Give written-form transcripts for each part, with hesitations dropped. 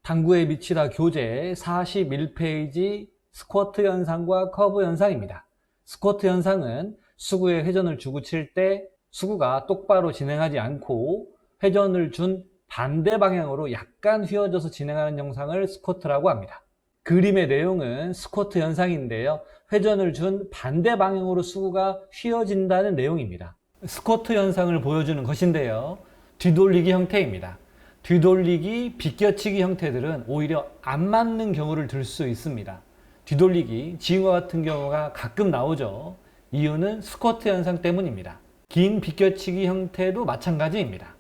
탐구에 미치다 교재 41페이지 스쿼트 현상과 커브 현상입니다. 스쿼트 현상은 수구에 회전을 주고 칠 때 수구가 똑바로 진행하지 않고 회전을 준 반대 방향으로 약간 휘어져서 진행하는 현상을 스쿼트라고 합니다. 그림의 내용은 스쿼트 현상인데요. 회전을 준 반대 방향으로 수구가 휘어진다는 내용입니다. 스쿼트 현상을 보여주는 것인데요. 뒤돌리기 형태입니다. 뒤돌리기, 비껴치기 형태들은 오히려 안 맞는 경우를 들 수 있습니다. 뒤돌리기, 지금과 같은 경우가 가끔 나오죠. 이유는 스쿼트 현상 때문입니다. 긴 비껴치기 형태도 마찬가지입니다.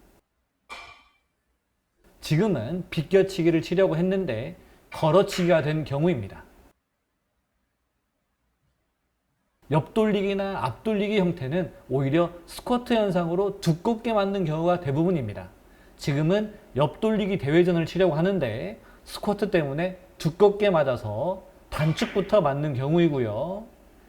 지금은 비껴치기를 치려고 했는데 걸어치기가 된 경우입니다. 옆돌리기나 앞돌리기 형태는 오히려 스쿼트 현상으로 두껍게 맞는 경우가 대부분입니다. 지금은 옆돌리기 대회전을 치려고 하는데 스쿼트 때문에 두껍게 맞아서 단축부터 맞는 경우이고요.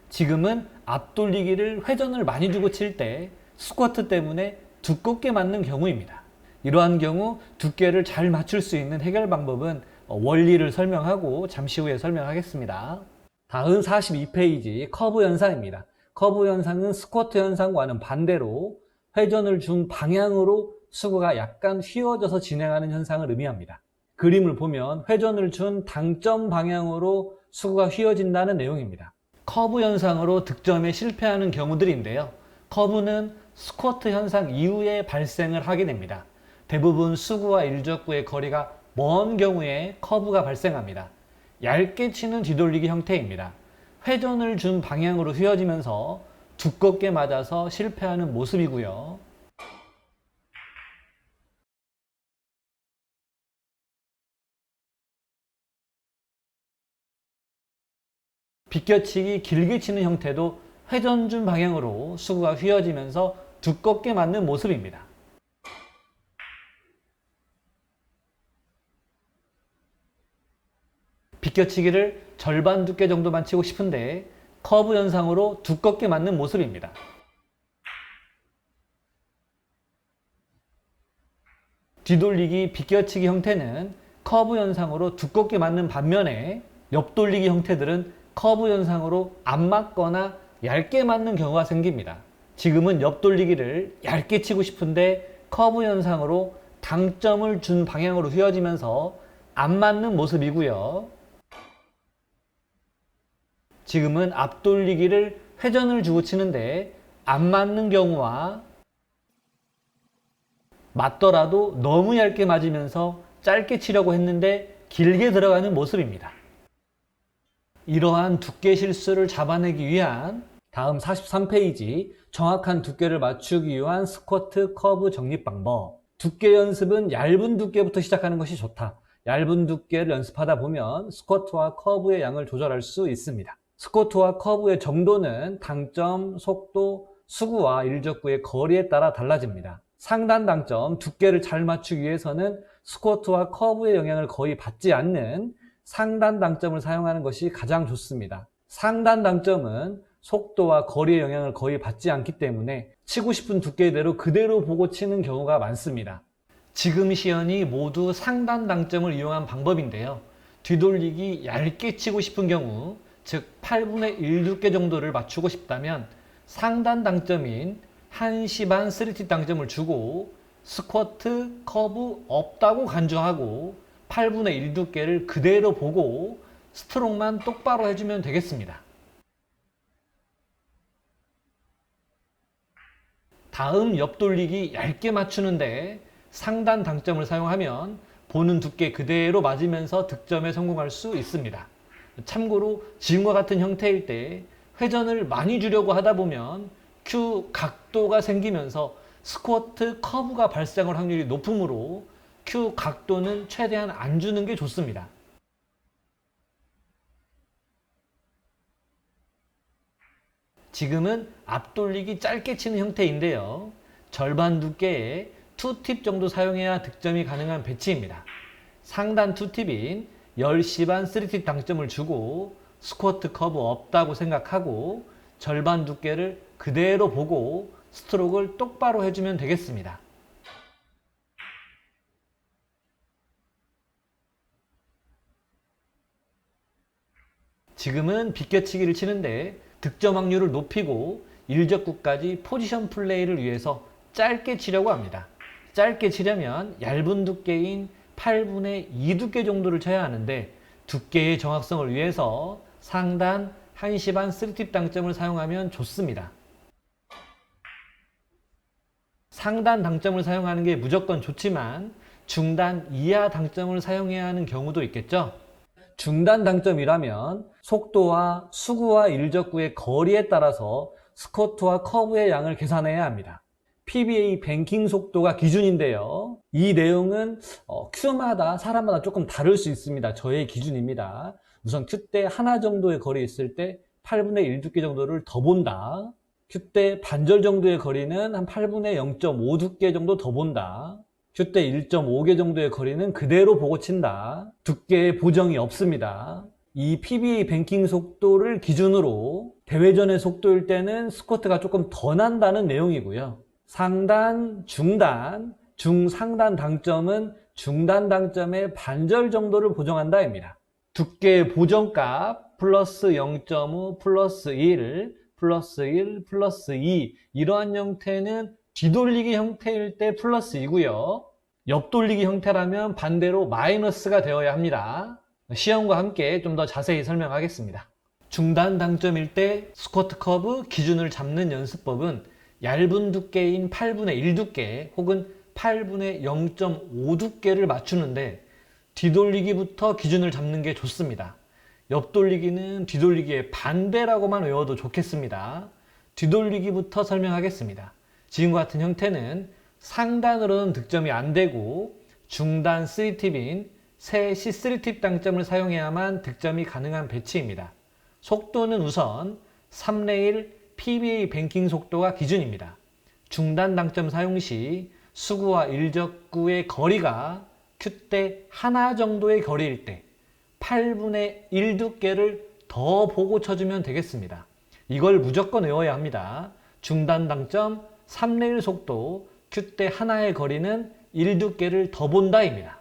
지금은 앞돌리기를 회전을 많이 주고 칠 때 스쿼트 때문에 두껍게 맞는 경우입니다. 이러한 경우 두께를 잘 맞출 수 있는 해결 방법은 원리를 설명하고 잠시 후에 설명하겠습니다. 다음 42페이지 커브 현상입니다. 커브 현상은 스쿼트 현상과는 반대로 회전을 준 방향으로 수구가 약간 휘어져서 진행하는 현상을 의미합니다. 그림을 보면 회전을 준 당점 방향으로 수구가 휘어진다는 내용입니다. 커브 현상으로 득점에 실패하는 경우들인데요. 커브는 스쿼트 현상 이후에 발생을 하게 됩니다. 대부분 수구와 일적구의 거리가 먼 경우에 커브가 발생합니다. 얇게 치는 뒤돌리기 형태입니다. 회전을 준 방향으로 휘어지면서 두껍게 맞아서 실패하는 모습이고요. 비껴치기 길게 치는 형태도 회전 준 방향으로 수구가 휘어지면서 두껍게 맞는 모습입니다. 비껴치기를 절반 두께 정도만 치고 싶은데 커브 현상으로 두껍게 맞는 모습입니다. 뒤돌리기 비껴치기 형태는 커브 현상으로 두껍게 맞는 반면에 옆돌리기 형태들은 커브 현상으로 안 맞거나 얇게 맞는 경우가 생깁니다. 지금은 옆돌리기를 얇게 치고 싶은데 커브 현상으로 당점을 준 방향으로 휘어지면서 안 맞는 모습이고요. 지금은 앞돌리기를 회전을 주고 치는데 안 맞는 경우와 맞더라도 너무 얇게 맞으면서 짧게 치려고 했는데 길게 들어가는 모습입니다. 이러한 두께 실수를 잡아내기 위한 다음 43페이지 정확한 두께를 맞추기 위한 스쿼트 커브 정립 방법. 두께 연습은 얇은 두께부터 시작하는 것이 좋다. 얇은 두께를 연습하다 보면 스쿼트와 커브의 양을 조절할 수 있습니다. 스쿼트와 커브의 정도는 당점, 속도, 수구와 일적구의 거리에 따라 달라집니다. 상단 당점, 두께를 잘 맞추기 위해서는 스쿼트와 커브의 영향을 거의 받지 않는 상단 당점을 사용하는 것이 가장 좋습니다. 상단 당점은 속도와 거리의 영향을 거의 받지 않기 때문에 치고 싶은 두께대로 그대로 보고 치는 경우가 많습니다. 지금 시연이 모두 상단 당점을 이용한 방법인데요. 뒤돌리기 얇게 치고 싶은 경우, 즉 8분의 1 두께 정도를 맞추고 싶다면 상단 당점인 1시 반 3T 당점을 주고 스쿼트, 커브 없다고 간주하고 8분의 1 두께를 그대로 보고 스트로크만 똑바로 해주면 되겠습니다. 다음 옆돌리기 얇게 맞추는데 상단 당점을 사용하면 보는 두께 그대로 맞으면서 득점에 성공할 수 있습니다. 참고로 지금과 같은 형태일 때 회전을 많이 주려고 하다 보면 큐 각도가 생기면서 스쿼트 커브가 발생할 확률이 높으므로 큐 각도는 최대한 안 주는 게 좋습니다. 지금은 앞돌리기 짧게 치는 형태인데요. 절반 두께의 2팁 정도 사용해야 득점이 가능한 배치입니다. 상단 2팁인 10시 반 3팁 당점을 주고 스쿼트 커브 없다고 생각하고 절반 두께를 그대로 보고 스트로크를 똑바로 해주면 되겠습니다. 지금은 비껴치기를 치는데 득점 확률을 높이고 일적구까지 포지션 플레이를 위해서 짧게 치려고 합니다. 짧게 치려면 얇은 두께인 8분의 2 두께 정도를 쳐야 하는데 두께의 정확성을 위해서 상단 1시 반 3팁 당점을 사용하면 좋습니다. 상단 당점을 사용하는 게 무조건 좋지만 중단 이하 당점을 사용해야 하는 경우도 있겠죠. 중단 당점이라면 속도와 수구와 일적구의 거리에 따라서 스쿼트와 커브의 양을 계산해야 합니다. PBA 뱅킹 속도가 기준인데요. 이 내용은 큐마다 사람마다 조금 다를 수 있습니다. 저의 기준입니다. 우선 큐 때 하나 정도의 거리 있을 때 8분의 1 두께 정도를 더 본다. 큐 때 반절 정도의 거리는 한 8분의 0.5 두께 정도 더 본다. 큐 때 1.5개 정도의 거리는 그대로 보고 친다. 두께에 보정이 없습니다. 이 PBA 뱅킹 속도를 기준으로 대회전의 속도일 때는 스쿼트가 조금 더 난다는 내용이고요. 상단, 중단, 중상단 당점은 중단 당점의 반절 정도를 보정한다입니다. 두께의 보정값 플러스 0.5 플러스 1 플러스 1 플러스 2 이러한 형태는 뒤돌리기 형태일 때 플러스 2고요. 옆돌리기 형태라면 반대로 마이너스가 되어야 합니다. 시험과 함께 좀 더 자세히 설명하겠습니다. 중단 당점일 때 스쿼트 커브 기준을 잡는 연습법은 얇은 두께인 8분의 1 두께 혹은 8분의 0.5 두께를 맞추는데 뒤돌리기부터 기준을 잡는 게 좋습니다. 옆돌리기는 뒤돌리기의 반대라고만 외워도 좋겠습니다. 뒤돌리기부터 설명하겠습니다. 지금과 같은 형태는 상단으로는 득점이 안 되고 중단 3팁인 새 C3팁 당점을 사용해야만 득점이 가능한 배치입니다. 속도는 우선 3레일 PBA 뱅킹 속도가 기준입니다. 중단 당점 사용 시 수구와 일적구의 거리가 큐 때 하나 정도의 거리일 때 8분의 1 두께를 더 보고 쳐주면 되겠습니다. 이걸 무조건 외워야 합니다. 중단 당점 3레일 속도 큐 때 하나의 거리는 1 두께를 더 본다입니다.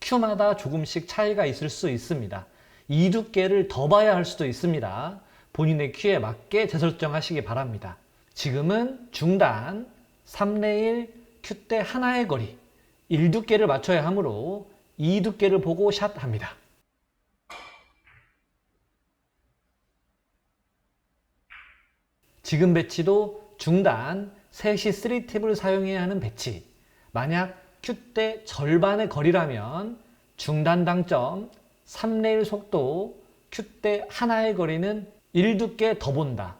큐마다 조금씩 차이가 있을 수 있습니다. 2 두께를 더 봐야 할 수도 있습니다. 본인의 큐에 맞게 재설정하시기 바랍니다. 지금은 중단 3레일 큐 때 하나의 거리 1 두께를 맞춰야 하므로 2 두께를 보고 샷합니다. 지금 배치도 중단 3시 3팁을 사용해야 하는 배치. 만약 큐 때 절반의 거리라면 중단 당점 3레일 속도 큐 때 하나의 거리는 1 두께 더 본다.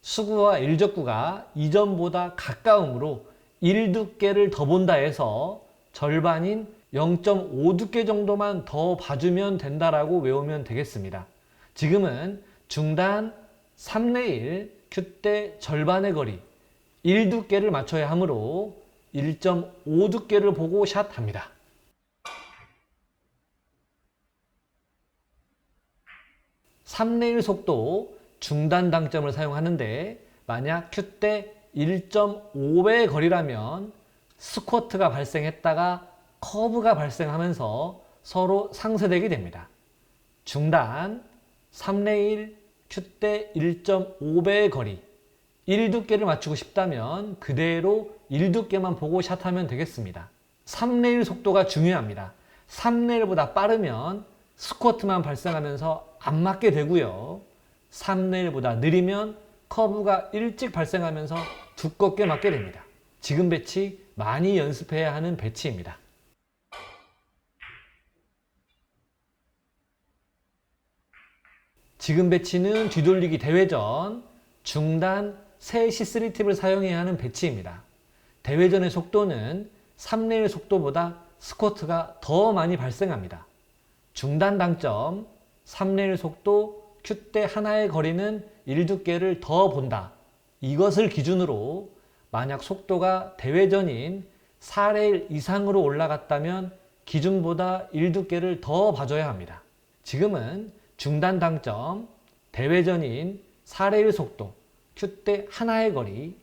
수구와 일적구가 이전보다 가까우므로 1 두께를 더 본다 해서 절반인 0.5 두께 정도만 더 봐주면 된다라고 외우면 되겠습니다. 지금은 중단 3레일 큐 때 절반의 거리 1 두께를 맞춰야 하므로 1.5 두께를 보고 샷합니다. (3레일) 속도 중단 당점을 사용하는데 만약 큐 때 1.5배의 거리라면 스쿼트가 발생했다가 커브가 발생하면서 서로 상쇄되게 됩니다. 중단 3레일 큐 때 1.5배의 거리 1 두께를 맞추고 싶다면 그대로 1 두께만 보고 샷하면 되겠습니다. 3레일 속도가 중요합니다. 3레일보다 빠르면 스쿼트만 발생하면서 안 맞게 되고요. 3레일보다 느리면 커브가 일찍 발생하면서 두껍게 맞게 됩니다. 지금 배치 많이 연습해야 하는 배치입니다. 지금 배치는 뒤돌리기 대회전, 중단 3시 3팁을 사용해야 하는 배치입니다. 대회전의 속도는 3레일 속도보다 스쿼트가 더 많이 발생합니다. 중단 당점 3레일 속도 큐 때 하나의 거리는 1 두께를 더 본다. 이것을 기준으로 만약 속도가 대회전인 4레일 이상으로 올라갔다면 기준보다 1 두께를 더 봐줘야 합니다. 지금은 중단 당점 대회전인 4레일 속도 큐 때 하나의 거리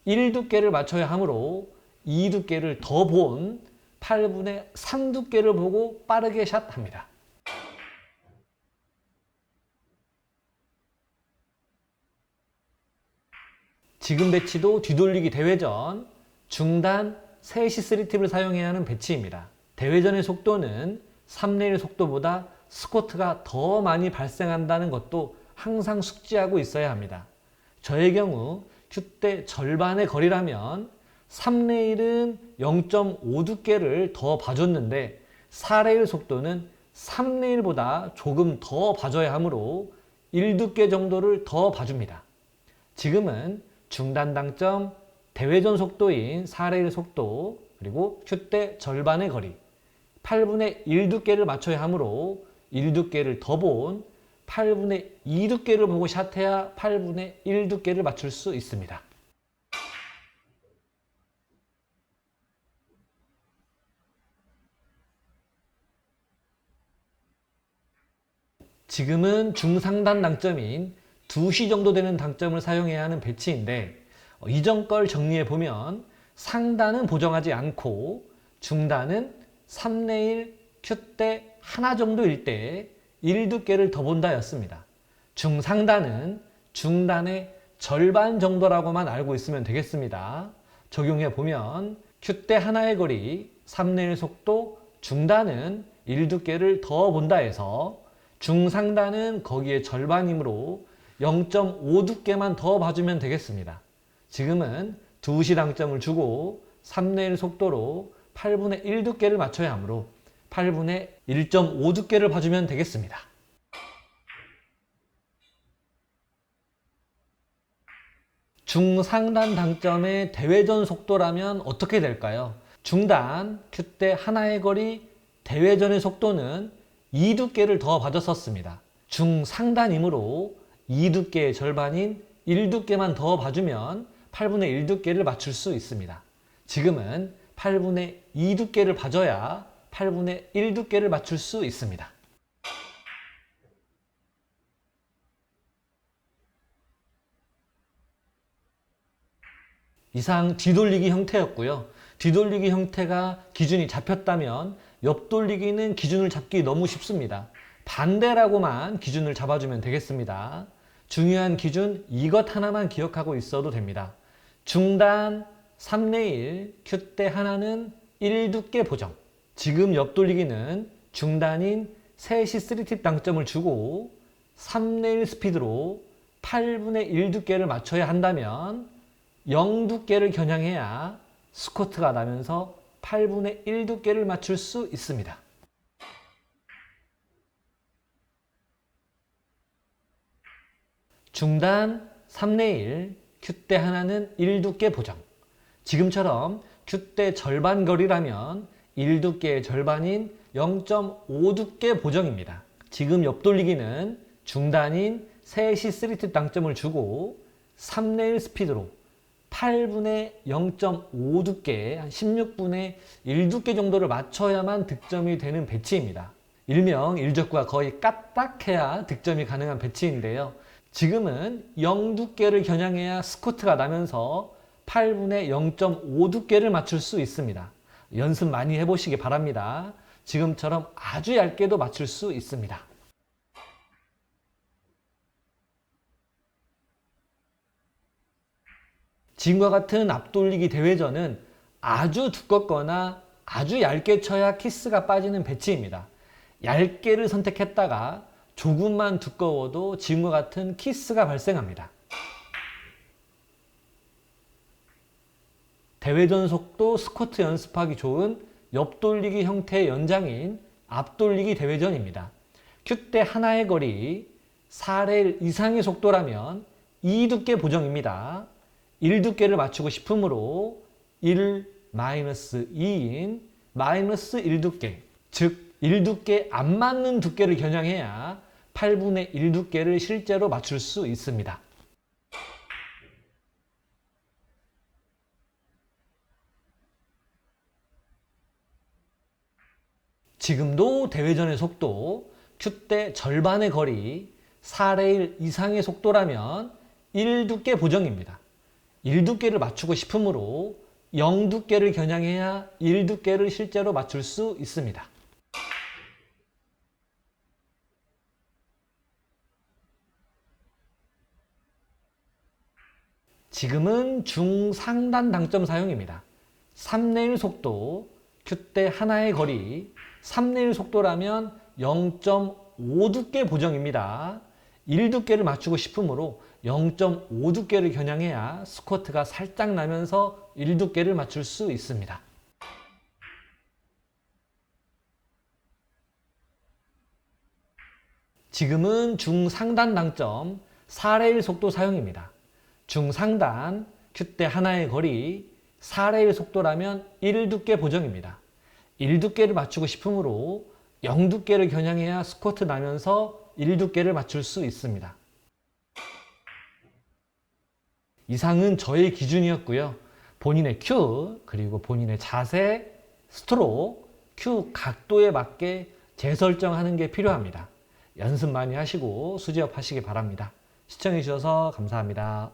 1 두께를 맞춰야 하므로 2 두께를 더 본 8분의 3 두께를 보고 빠르게 샷합니다. 지금 배치도 뒤돌리기 대회전, 중단, 3시 3팁을 사용해야 하는 배치입니다. 대회전의 속도는 3레일 속도보다 스쿼트가 더 많이 발생한다는 것도 항상 숙지하고 있어야 합니다. 저의 경우 큐대 절반의 거리라면 3레일은 0.5 두께를 더 봐줬는데 4레일 속도는 3레일보다 조금 더 봐줘야 하므로 1두께 정도를 더 봐줍니다. 지금은 중단 당점, 대회전 속도인 4레일 속도, 그리고 큐대 절반의 거리, 8분의 1 두께를 맞춰야 하므로 1 두께를 더 본 8분의 2 두께를 보고 샷해야 8분의 1 두께를 맞출 수 있습니다. 지금은 중상단 당점인 2시 정도 되는 당점을 사용해야 하는 배치인데 이전 걸 정리해 보면 상단은 보정하지 않고 중단은 3레일 큐대 하나 정도일 때 1두께를 더 본다 였습니다. 중상단은 중단의 절반 정도라고만 알고 있으면 되겠습니다. 적용해 보면 큐대 하나의 거리 3레일 속도, 중단은 1두께를 더 본다 해서 중상단은 거기에 절반이므로 0.5 두께만 더 봐주면 되겠습니다. 지금은 2시 당점을 주고 3레일 속도로 8분의 1 두께를 맞춰야 하므로 8분의 1.5 두께를 봐주면 되겠습니다. 중상단 당점의 대회전 속도라면 어떻게 될까요? 중단, 큐대 하나의 거리, 대회전의 속도는 2 두께를 더 봐줬었습니다. 중상단이므로 2 두께의 절반인 1 두께만 더 봐주면 8분의 1 두께를 맞출 수 있습니다. 지금은 8분의 2 두께를 봐줘야 8분의 1 두께를 맞출 수 있습니다. 이상 뒤돌리기 형태였고요. 뒤돌리기 형태가 기준이 잡혔다면 옆돌리기는 기준을 잡기 너무 쉽습니다. 반대라고만 기준을 잡아주면 되겠습니다. 중요한 기준 이것 하나만 기억하고 있어도 됩니다. 중단 3레일 큐대 하나는 1두께 보정. 지금 옆돌리기는 중단인 3시 3팁 당점을 주고 3레일 스피드로 8분의 1 두께를 맞춰야 한다면 0 두께를 겨냥해야 스쿼트가 나면서 8분의 1 두께를 맞출 수 있습니다. 중단 3레일 큐대 하나는 1 두께 보정. 지금처럼 큐대 절반 거리라면 1 두께의 절반인 0.5 두께 보정입니다. 지금 옆돌리기는 중단인 3시 3팁 당점을 주고 3레일 스피드로 8분의 0.5 두께, 한 16분의 1 두께 정도를 맞춰야만 득점이 되는 배치입니다. 일명 일적과 거의 까딱해야 득점이 가능한 배치인데요. 지금은 0 두께를 겨냥해야 스쿼트가 나면서 8분의 0.5 두께를 맞출 수 있습니다. 연습 많이 해보시기 바랍니다. 지금처럼 아주 얇게도 맞출 수 있습니다. 지금과 같은 앞돌리기 대회전은 아주 두껍거나 아주 얇게 쳐야 키스가 빠지는 배치입니다. 얇게를 선택했다가 조금만 두꺼워도 지금과 같은 키스가 발생합니다. 대회전 속도 스쿼트 연습하기 좋은 옆돌리기 형태의 연장인 앞돌리기 대회전입니다. 큐대 하나의 거리 4레일 이상의 속도라면 2 두께 보정입니다. 1 두께를 맞추고 싶으므로 1-2인 -1 두께, 즉 1 두께 안 맞는 두께를 겨냥해야 8분의 1 두께를 실제로 맞출 수 있습니다. 지금도 대회전의 속도, 큐대 절반의 거리, 4레일 이상의 속도라면 1 두께 보정입니다. 1 두께를 맞추고 싶으므로 0 두께를 겨냥해야 1 두께를 실제로 맞출 수 있습니다. 지금은 중상단 당점 사용입니다. 3레일 속도, 큐대 하나의 거리, 3레일 속도라면 0.5 두께 보정입니다. 1 두께를 맞추고 싶으므로 0.5 두께를 겨냥해야 스쿼트가 살짝 나면서 1 두께를 맞출 수 있습니다. 지금은 중상단 당점 4레일 속도 사용입니다. 중상단, 큐대 하나의 거리, 4레일 속도라면 1 두께 보정입니다. 1 두께를 맞추고 싶으므로 0 두께를 겨냥해야 스쿼트 나면서 1 두께를 맞출 수 있습니다. 이상은 저의 기준이었고요. 본인의 큐, 그리고 본인의 자세, 스트로크, 큐 각도에 맞게 재설정하는 게 필요합니다. 연습 많이 하시고 수지업 하시기 바랍니다. 시청해 주셔서 감사합니다.